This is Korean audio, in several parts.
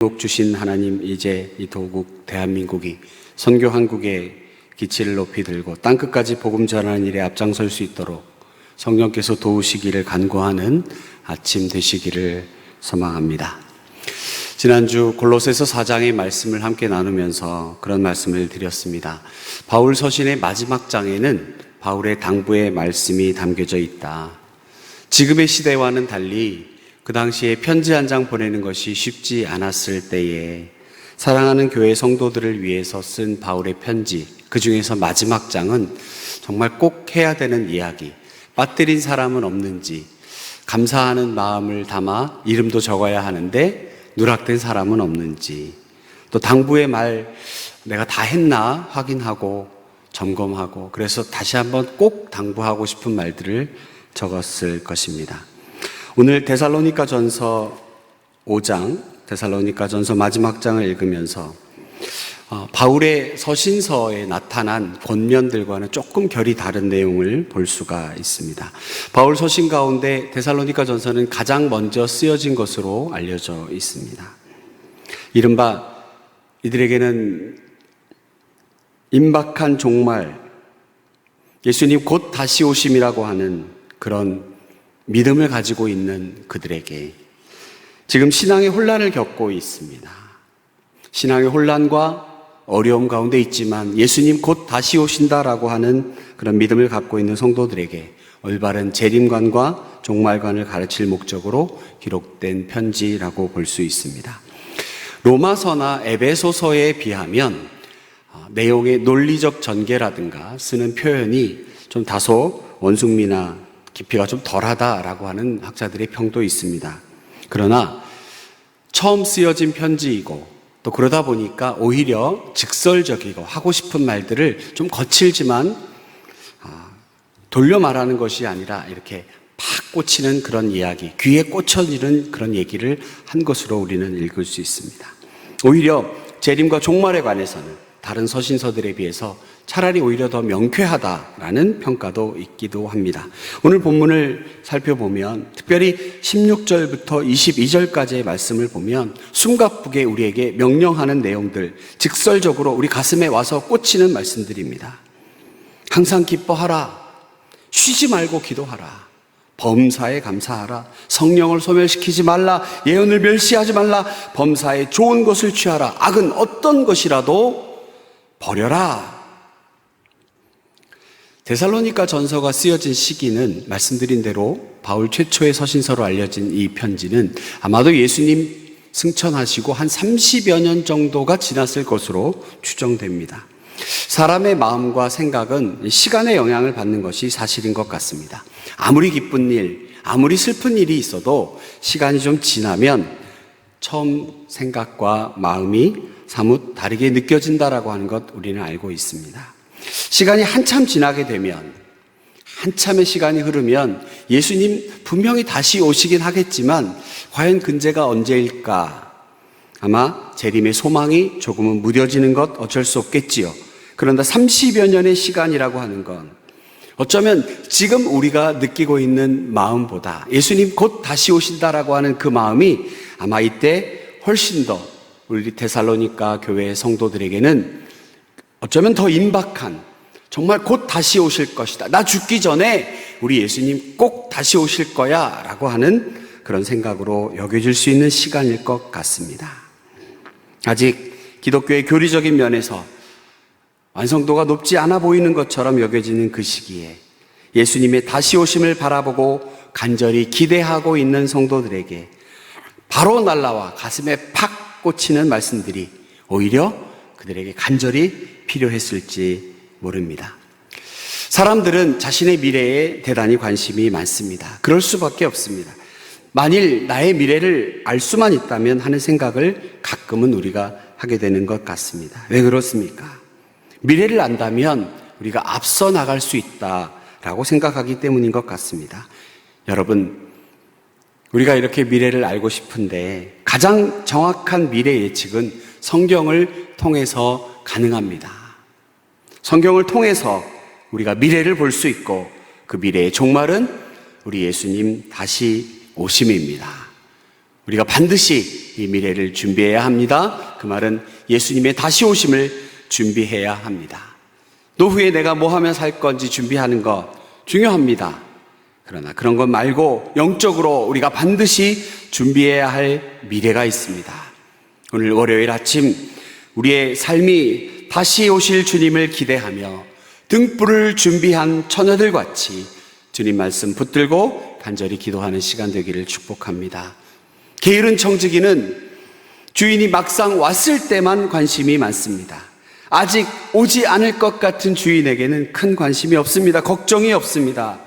도국 주신 하나님, 이제 이 도국 대한민국이 선교 한국의 기치를 높이 들고 땅끝까지 복음 전하는 일에 앞장설 수 있도록 성령께서 도우시기를 간구하는 아침 되시기를 소망합니다. 지난주 골로새서 4장의 말씀을 함께 나누면서 그런 말씀을 드렸습니다. 바울 서신의 마지막 장에는 바울의 당부의 말씀이 담겨져 있다. 지금의 시대와는 달리 그 당시에 편지 한 장 보내는 것이 쉽지 않았을 때에 사랑하는 교회 성도들을 위해서 쓴 바울의 편지, 그 중에서 마지막 장은 정말 꼭 해야 되는 이야기, 빠뜨린 사람은 없는지, 감사하는 마음을 담아 이름도 적어야 하는데 누락된 사람은 없는지, 또 당부의 말 내가 다 했나 확인하고 점검하고, 그래서 다시 한번 꼭 당부하고 싶은 말들을 적었을 것입니다. 오늘 데살로니가 전서 5장, 데살로니가 전서 마지막 장을 읽으면서 바울의 서신서에 나타난 권면들과는 조금 결이 다른 내용을 볼 수가 있습니다. 바울 서신 가운데 데살로니가 전서는 가장 먼저 쓰여진 것으로 알려져 있습니다. 이른바 이들에게는 임박한 종말, 예수님 곧 다시 오심이라고 하는 그런 믿음을 가지고 있는 그들에게 지금 신앙의 혼란을 겪고 있습니다. 신앙의 혼란과 어려움 가운데 있지만 예수님 곧 다시 오신다라고 하는 그런 믿음을 갖고 있는 성도들에게 올바른 재림관과 종말관을 가르칠 목적으로 기록된 편지라고 볼 수 있습니다. 로마서나 에베소서에 비하면 내용의 논리적 전개라든가 쓰는 표현이 좀 다소 원숭미나 깊이가 좀 덜하다라고 하는 학자들의 평도 있습니다. 그러나 처음 쓰여진 편지이고 또 그러다 보니까 오히려 직설적이고 하고 싶은 말들을 좀 거칠지만 돌려 말하는 것이 아니라 이렇게 팍 꽂히는 그런 이야기, 귀에 꽂혀지는 그런 얘기를 한 것으로 우리는 읽을 수 있습니다. 오히려 재림과 종말에 관해서는 다른 서신서들에 비해서 차라리 오히려 더 명쾌하다라는 평가도 있기도 합니다. 오늘 본문을 살펴보면 특별히 16절부터 22절까지의 말씀을 보면 숨가쁘게 우리에게 명령하는 내용들, 직설적으로 우리 가슴에 와서 꽂히는 말씀들입니다. 항상 기뻐하라, 쉬지 말고 기도하라, 범사에 감사하라, 성령을 소멸시키지 말라, 예언을 멸시하지 말라, 범사에 좋은 것을 취하라, 악은 어떤 것이라도 버려라. 데살로니가 전서가 쓰여진 시기는 말씀드린 대로 바울 최초의 서신서로 알려진 이 편지는 아마도 예수님 승천하시고 한 30여 년 정도가 지났을 것으로 추정됩니다. 사람의 마음과 생각은 시간의 영향을 받는 것이 사실인 것 같습니다. 아무리 기쁜 일, 아무리 슬픈 일이 있어도 시간이 좀 지나면 처음 생각과 마음이 사뭇 다르게 느껴진다라고 하는 것 우리는 알고 있습니다. 시간이 한참 지나게 되면, 한참의 시간이 흐르면 예수님 분명히 다시 오시긴 하겠지만 과연 근제가 언제일까? 아마 재림의 소망이 조금은 무뎌지는 것 어쩔 수 없겠지요. 그런데 30여 년의 시간이라고 하는 건 어쩌면 지금 우리가 느끼고 있는 마음보다 예수님 곧 다시 오신다라고 하는 그 마음이 아마 이때 훨씬 더 우리 데살로니가 교회의 성도들에게는 어쩌면 더 임박한, 정말 곧 다시 오실 것이다, 나 죽기 전에 우리 예수님 꼭 다시 오실 거야 라고 하는 그런 생각으로 여겨질 수 있는 시간일 것 같습니다. 아직 기독교의 교리적인 면에서 완성도가 높지 않아 보이는 것처럼 여겨지는 그 시기에 예수님의 다시 오심을 바라보고 간절히 기대하고 있는 성도들에게 바로 날라와 가슴에 팍 꽂히는 말씀들이 오히려 그들에게 간절히 필요했을지 모릅니다. 사람들은 자신의 미래에 대단히 관심이 많습니다. 그럴 수밖에 없습니다. 만일 나의 미래를 알 수만 있다면 하는 생각을 가끔은 우리가 하게 되는 것 같습니다. 왜 그렇습니까? 미래를 안다면 우리가 앞서 나갈 수 있다라고 생각하기 때문인 것 같습니다. 여러분, 우리가 이렇게 미래를 알고 싶은데 가장 정확한 미래 예측은 성경을 통해서 가능합니다. 성경을 통해서 우리가 미래를 볼 수 있고 그 미래의 종말은 우리 예수님 다시 오심입니다. 우리가 반드시 이 미래를 준비해야 합니다. 그 말은 예수님의 다시 오심을 준비해야 합니다. 노후에 내가 뭐 하며 살 건지 준비하는 것 중요합니다. 그러나 그런 것 말고 영적으로 우리가 반드시 준비해야 할 미래가 있습니다. 오늘 월요일 아침 우리의 삶이 다시 오실 주님을 기대하며 등불을 준비한 처녀들 같이 주님 말씀 붙들고 간절히 기도하는 시간 되기를 축복합니다. 게으른 청지기는 주인이 막상 왔을 때만 관심이 많습니다. 아직 오지 않을 것 같은 주인에게는 큰 관심이 없습니다. 걱정이 없습니다.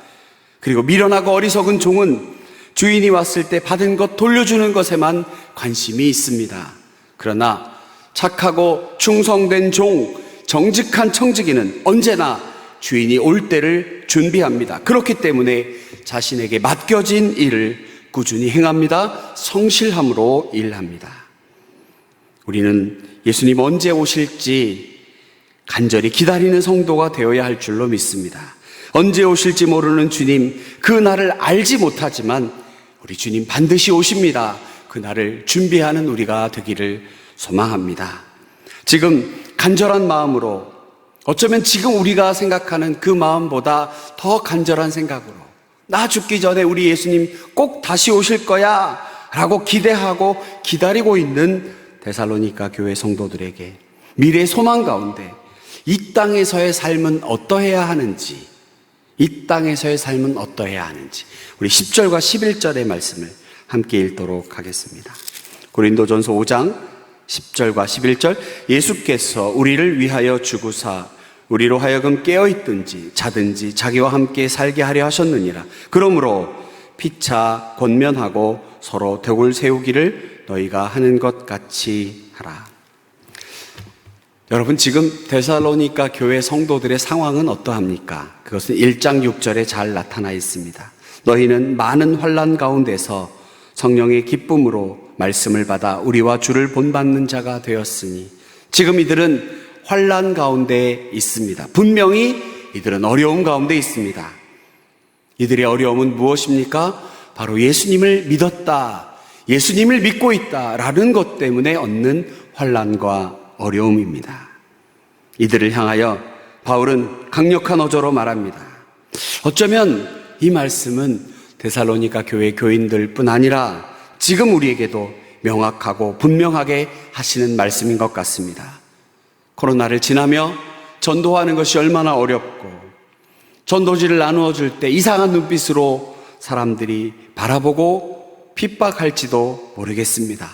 그리고 미련하고 어리석은 종은 주인이 왔을 때 받은 것 돌려주는 것에만 관심이 있습니다. 그러나 착하고 충성된 종, 정직한 청지기는 언제나 주인이 올 때를 준비합니다. 그렇기 때문에 자신에게 맡겨진 일을 꾸준히 행합니다. 성실함으로 일합니다. 우리는 예수님 언제 오실지 간절히 기다리는 성도가 되어야 할 줄로 믿습니다. 언제 오실지 모르는 주님, 그 날을 알지 못하지만 우리 주님 반드시 오십니다. 그 날을 준비하는 우리가 되기를 소망합니다. 지금 간절한 마음으로, 어쩌면 지금 우리가 생각하는 그 마음보다 더 간절한 생각으로, 나 죽기 전에 우리 예수님 꼭 다시 오실 거야 라고 기대하고 기다리고 있는 데살로니가 교회 성도들에게 미래의 소망 가운데 이 땅에서의 삶은 어떠해야 하는지, 이 땅에서의 삶은 어떠해야 하는지 우리 10절과 11절의 말씀을 함께 읽도록 하겠습니다. 고린도전서 5장 10절과 11절, 예수께서 우리를 위하여 죽으사 우리로 하여금 깨어있든지 자든지 자기와 함께 살게 하려 하셨느니라. 그러므로 피차 권면하고 서로 덕을 세우기를 너희가 하는 것 같이 하라. 여러분, 지금 데살로니가 교회 성도들의 상황은 어떠합니까? 그것은 1장 6절에 잘 나타나 있습니다. 너희는 많은 환난 가운데서 성령의 기쁨으로 말씀을 받아 우리와 주를 본받는 자가 되었으니, 지금 이들은 환난 가운데 있습니다. 분명히 이들은 어려움 가운데 있습니다. 이들의 어려움은 무엇입니까? 바로 예수님을 믿었다, 예수님을 믿고 있다라는 것 때문에 얻는 환난과 어려움입니다. 이들을 향하여 바울은 강력한 어조로 말합니다. 어쩌면 이 말씀은 데살로니가 교회 교인들뿐 아니라 지금 우리에게도 명확하고 분명하게 하시는 말씀인 것 같습니다. 코로나를 지나며 전도하는 것이 얼마나 어렵고, 전도지를 나누어 줄 때 이상한 눈빛으로 사람들이 바라보고 핍박할지도 모르겠습니다.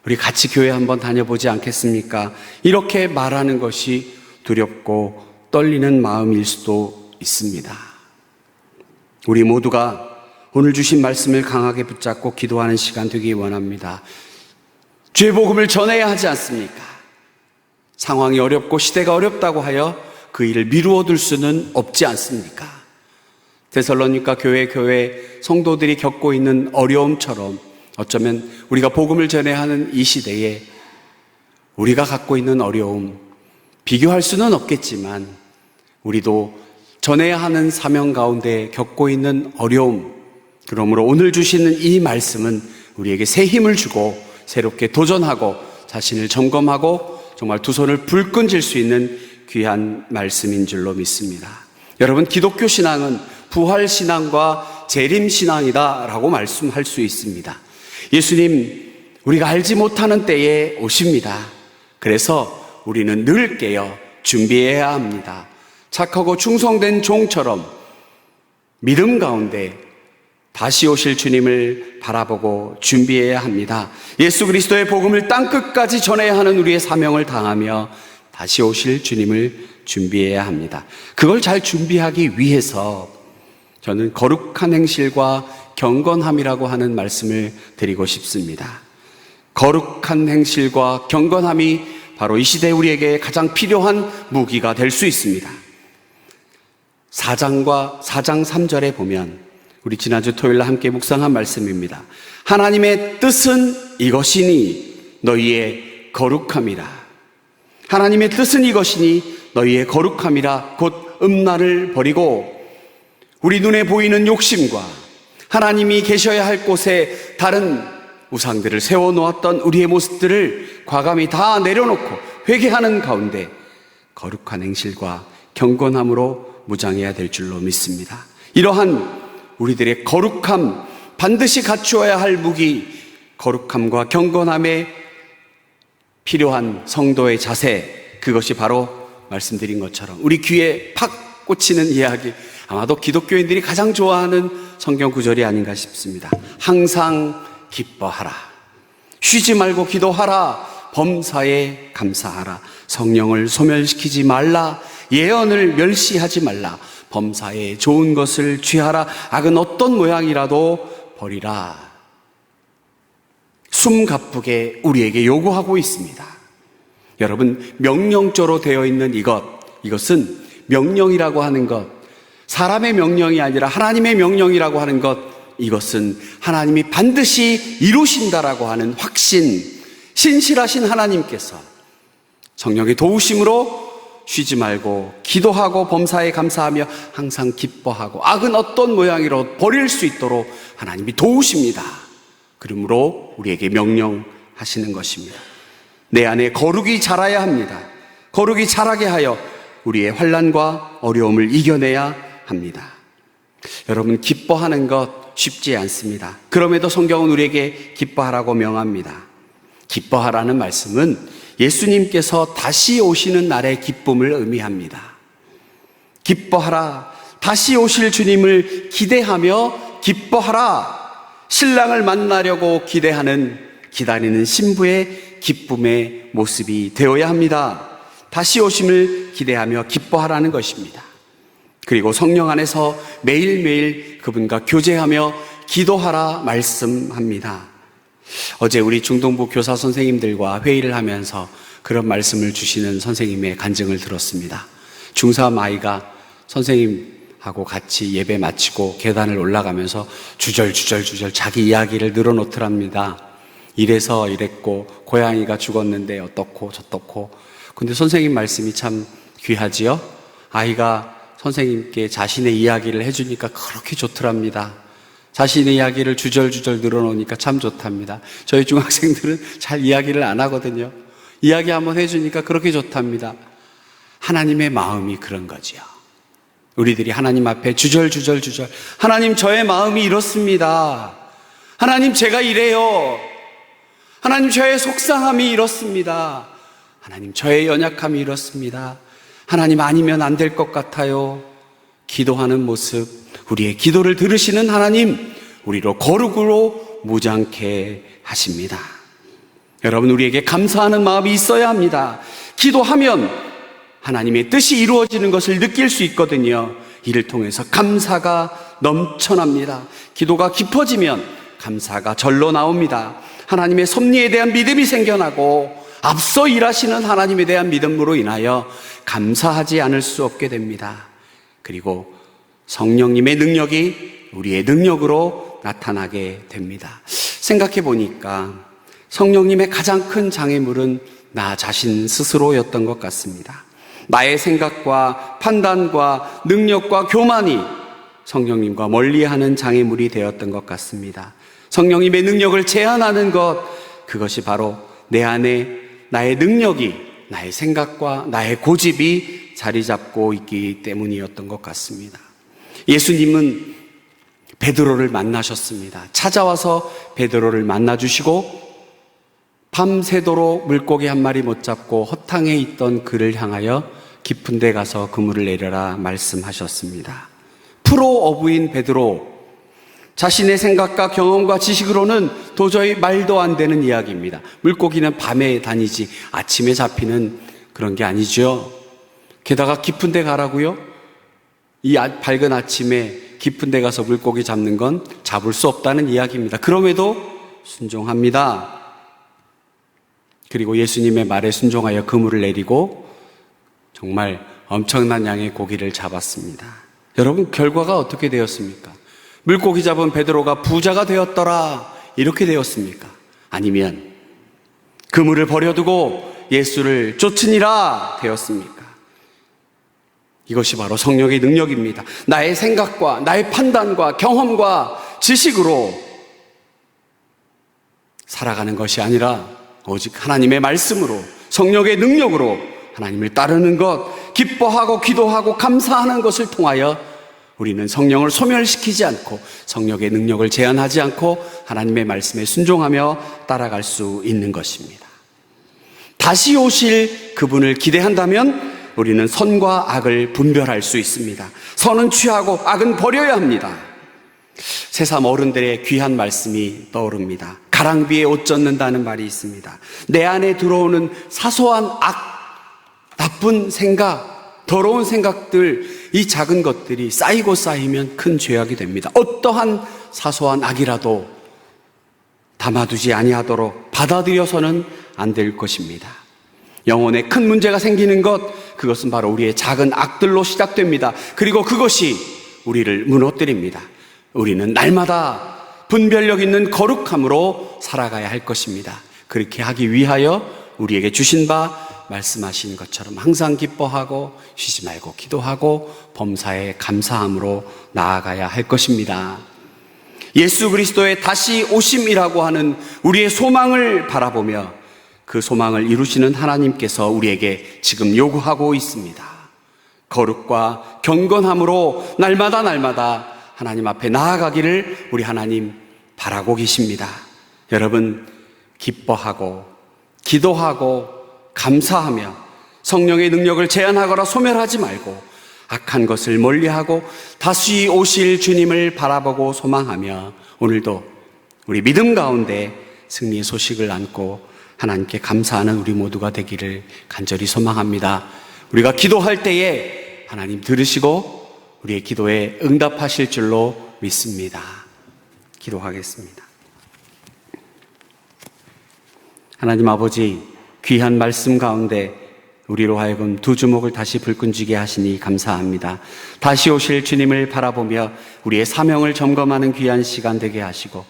우리 같이 교회 한번 다녀보지 않겠습니까? 이렇게 말하는 것이 두렵고 떨리는 마음일 수도 있습니다. 우리 모두가 오늘 주신 말씀을 강하게 붙잡고 기도하는 시간 되기 원합니다. 주의 복음을 전해야 하지 않습니까? 상황이 어렵고 시대가 어렵다고 하여 그 일을 미루어 둘 수는 없지 않습니까? 데살로니가 교회 성도들이 겪고 있는 어려움처럼 어쩌면 우리가 복음을 전해야 하는 이 시대에 우리가 갖고 있는 어려움, 비교할 수는 없겠지만 우리도 전해야 하는 사명 가운데 겪고 있는 어려움, 그러므로 오늘 주시는 이 말씀은 우리에게 새 힘을 주고 새롭게 도전하고 자신을 점검하고 정말 두 손을 불끈질 수 있는 귀한 말씀인 줄로 믿습니다. 여러분, 기독교 신앙은 부활신앙과 재림신앙이다 라고 말씀할 수 있습니다. 예수님, 우리가 알지 못하는 때에 오십니다. 그래서 우리는 늘 깨어 준비해야 합니다. 착하고 충성된 종처럼 믿음 가운데 다시 오실 주님을 바라보고 준비해야 합니다. 예수 그리스도의 복음을 땅끝까지 전해야 하는 우리의 사명을 다하며 다시 오실 주님을 준비해야 합니다. 그걸 잘 준비하기 위해서 저는 거룩한 행실과 경건함이라고 하는 말씀을 드리고 싶습니다. 거룩한 행실과 경건함이 바로 이 시대 우리에게 가장 필요한 무기가 될 수 있습니다. 4장 3절에 보면 우리 지난주 토요일날 함께 묵상한 말씀입니다. 하나님의 뜻은 이것이니 너희의 거룩함이라. 하나님의 뜻은 이것이니 너희의 거룩함이라. 곧 음란을 버리고 우리 눈에 보이는 욕심과 하나님이 계셔야 할 곳에 다른 우상들을 세워놓았던 우리의 모습들을 과감히 다 내려놓고 회개하는 가운데 거룩한 행실과 경건함으로 무장해야 될 줄로 믿습니다. 이러한 우리들의 거룩함, 반드시 갖추어야 할 무기, 거룩함과 경건함에 필요한 성도의 자세, 그것이 바로 말씀드린 것처럼 우리 귀에 팍 꽂히는 이야기, 아마도 기독교인들이 가장 좋아하는 성경 구절이 아닌가 싶습니다. 항상 기뻐하라. 쉬지 말고 기도하라. 범사에 감사하라. 성령을 소멸시키지 말라. 예언을 멸시하지 말라. 범사에 좋은 것을 취하라. 악은 어떤 모양이라도 버리라. 숨가쁘게 우리에게 요구하고 있습니다. 여러분, 명령조로 되어 있는 이것은 명령이라고 하는 것, 사람의 명령이 아니라 하나님의 명령이라고 하는 것, 이것은 하나님이 반드시 이루신다라고 하는 확신, 신실하신 하나님께서 성령의 도우심으로 쉬지 말고 기도하고 범사에 감사하며 항상 기뻐하고 악은 어떤 모양이로 버릴 수 있도록 하나님이 도우십니다. 그러므로 우리에게 명령하시는 것입니다. 내 안에 거룩이 자라야 합니다. 거룩이 자라게 하여 우리의 환난과 어려움을 이겨내야 합니다. 여러분, 기뻐하는 것 쉽지 않습니다. 그럼에도 성경은 우리에게 기뻐하라고 명합니다. 기뻐하라는 말씀은 예수님께서 다시 오시는 날의 기쁨을 의미합니다. 기뻐하라. 다시 오실 주님을 기대하며 기뻐하라. 신랑을 만나려고 기다리는 신부의 기쁨의 모습이 되어야 합니다. 다시 오심을 기대하며 기뻐하라는 것입니다. 그리고 성령 안에서 매일매일 그분과 교제하며 기도하라 말씀합니다. 어제 우리 중동부 교사 선생님들과 회의를 하면서 그런 말씀을 주시는 선생님의 간증을 들었습니다. 중3 아이가 선생님하고 같이 예배 마치고 계단을 올라가면서 주절주절 자기 이야기를 늘어놓더랍니다. 이래서 이랬고 고양이가 죽었는데 어떻고 저떻고. 근데 선생님 말씀이 참 귀하지요? 아이가 선생님께 자신의 이야기를 해주니까 그렇게 좋더랍니다. 자신의 이야기를 주절주절 늘어놓으니까 참 좋답니다. 저희 중학생들은 잘 이야기를 안 하거든요. 이야기 한번 해주니까 그렇게 좋답니다. 하나님의 마음이 그런 거지요. 우리들이 하나님 앞에 주절주절 하나님, 저의 마음이 이렇습니다. 하나님, 제가 이래요. 하나님, 저의 속상함이 이렇습니다. 하나님, 저의 연약함이 이렇습니다. 하나님, 아니면 안 될 것 같아요. 기도하는 모습, 우리의 기도를 들으시는 하나님, 우리로 거룩으로 무장케 하십니다. 여러분, 우리에게 감사하는 마음이 있어야 합니다. 기도하면 하나님의 뜻이 이루어지는 것을 느낄 수 있거든요. 이를 통해서 감사가 넘쳐납니다. 기도가 깊어지면 감사가 절로 나옵니다. 하나님의 섭리에 대한 믿음이 생겨나고 앞서 일하시는 하나님에 대한 믿음으로 인하여 감사하지 않을 수 없게 됩니다. 그리고 성령님의 능력이 우리의 능력으로 나타나게 됩니다. 생각해 보니까 성령님의 가장 큰 장애물은 나 자신 스스로였던 것 같습니다. 나의 생각과 판단과 능력과 교만이 성령님과 멀리하는 장애물이 되었던 것 같습니다. 성령님의 능력을 제한하는 것, 그것이 바로 내 안에 나의 능력이, 나의 생각과 나의 고집이 자리 잡고 있기 때문이었던 것 같습니다. 예수님은 베드로를 만나셨습니다. 찾아와서 베드로를 만나주시고 밤새도록 물고기 한 마리 못 잡고 허탕에 있던 그를 향하여 깊은 데 가서 그물을 내려라 말씀하셨습니다. 프로 어부인 베드로, 자신의 생각과 경험과 지식으로는 도저히 말도 안 되는 이야기입니다. 물고기는 밤에 다니지 아침에 잡히는 그런 게 아니죠. 게다가 깊은 데 가라고요? 이 밝은 아침에 깊은 데 가서 물고기 잡는 건 잡을 수 없다는 이야기입니다. 그럼에도 순종합니다. 그리고 예수님의 말에 순종하여 그물을 내리고 정말 엄청난 양의 고기를 잡았습니다. 여러분, 결과가 어떻게 되었습니까? 물고기 잡은 베드로가 부자가 되었더라, 이렇게 되었습니까? 아니면 그물을 버려두고 예수를 쫓으니라 되었습니까? 이것이 바로 성령의 능력입니다. 나의 생각과 나의 판단과 경험과 지식으로 살아가는 것이 아니라 오직 하나님의 말씀으로, 성령의 능력으로 하나님을 따르는 것, 기뻐하고 기도하고 감사하는 것을 통하여 우리는 성령을 소멸시키지 않고 성령의 능력을 제한하지 않고 하나님의 말씀에 순종하며 따라갈 수 있는 것입니다. 다시 오실 그분을 기대한다면 우리는 선과 악을 분별할 수 있습니다. 선은 취하고 악은 버려야 합니다. 새삼 어른들의 귀한 말씀이 떠오릅니다. 가랑비에 옷 젖는다는 말이 있습니다. 내 안에 들어오는 사소한 나쁜 생각, 더러운 생각들, 이 작은 것들이 쌓이고 쌓이면 큰 죄악이 됩니다. 어떠한 사소한 악이라도 담아두지 아니하도록 받아들여서는 안 될 것입니다. 영혼에 큰 문제가 생기는 것, 그것은 바로 우리의 작은 악들로 시작됩니다. 그리고 그것이 우리를 무너뜨립니다. 우리는 날마다 분별력 있는 거룩함으로 살아가야 할 것입니다. 그렇게 하기 위하여 우리에게 주신 바 말씀하신 것처럼 항상 기뻐하고 쉬지 말고 기도하고 범사에 감사함으로 나아가야 할 것입니다. 예수 그리스도의 다시 오심이라고 하는 우리의 소망을 바라보며 그 소망을 이루시는 하나님께서 우리에게 지금 요구하고 있습니다. 거룩과 경건함으로 날마다 하나님 앞에 나아가기를 우리 하나님 바라고 계십니다. 여러분, 기뻐하고 기도하고 감사하며 성령의 능력을 제한하거나 소멸하지 말고 악한 것을 멀리하고 다시 오실 주님을 바라보고 소망하며 오늘도 우리 믿음 가운데 승리의 소식을 안고 하나님께 감사하는 우리 모두가 되기를 간절히 소망합니다. 우리가 기도할 때에 하나님 들으시고 우리의 기도에 응답하실 줄로 믿습니다. 기도하겠습니다. 하나님 아버지, 귀한 말씀 가운데 우리로 하여금 두 주목을 다시 불끈지게 하시니 감사합니다. 다시 오실 주님을 바라보며 우리의 사명을 점검하는 귀한 시간 되게 하시고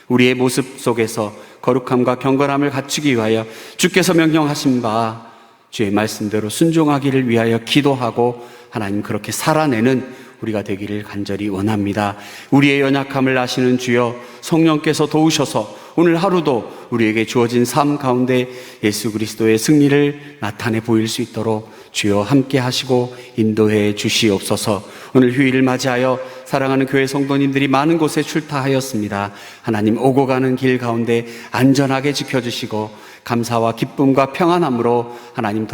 우리의 모습 속에서 거룩함과 경건함을 갖추기 위하여 주께서 명령하신 바 주의 말씀대로 순종하기를 위하여 기도하고 하나님 그렇게 살아내는 우리가 되기를 간절히 원합니다. 우리의 연약함을 아시는 주여, 성령께서 도우셔서 오늘 하루도 우리에게 주어진 삶 가운데 예수 그리스도의 승리를 나타내 보일 수 있도록 주여 함께 하시고 인도해 주시옵소서. 오늘 휴일을 맞이하여 사랑하는 교회 성도님들이 많은 곳에 출타하였습니다. 하나님, 오고 가는 길 가운데 안전하게 지켜주시고 감사와 기쁨과 평안함으로 하나님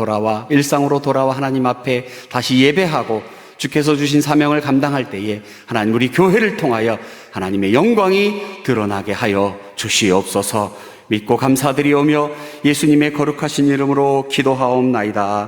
일상으로 돌아와 하나님 앞에 다시 예배하고 주께서 주신 사명을 감당할 때에 하나님 우리 교회를 통하여 하나님의 영광이 드러나게 하여 주시옵소서. 믿고 감사드리오며 예수님의 거룩하신 이름으로 기도하옵나이다.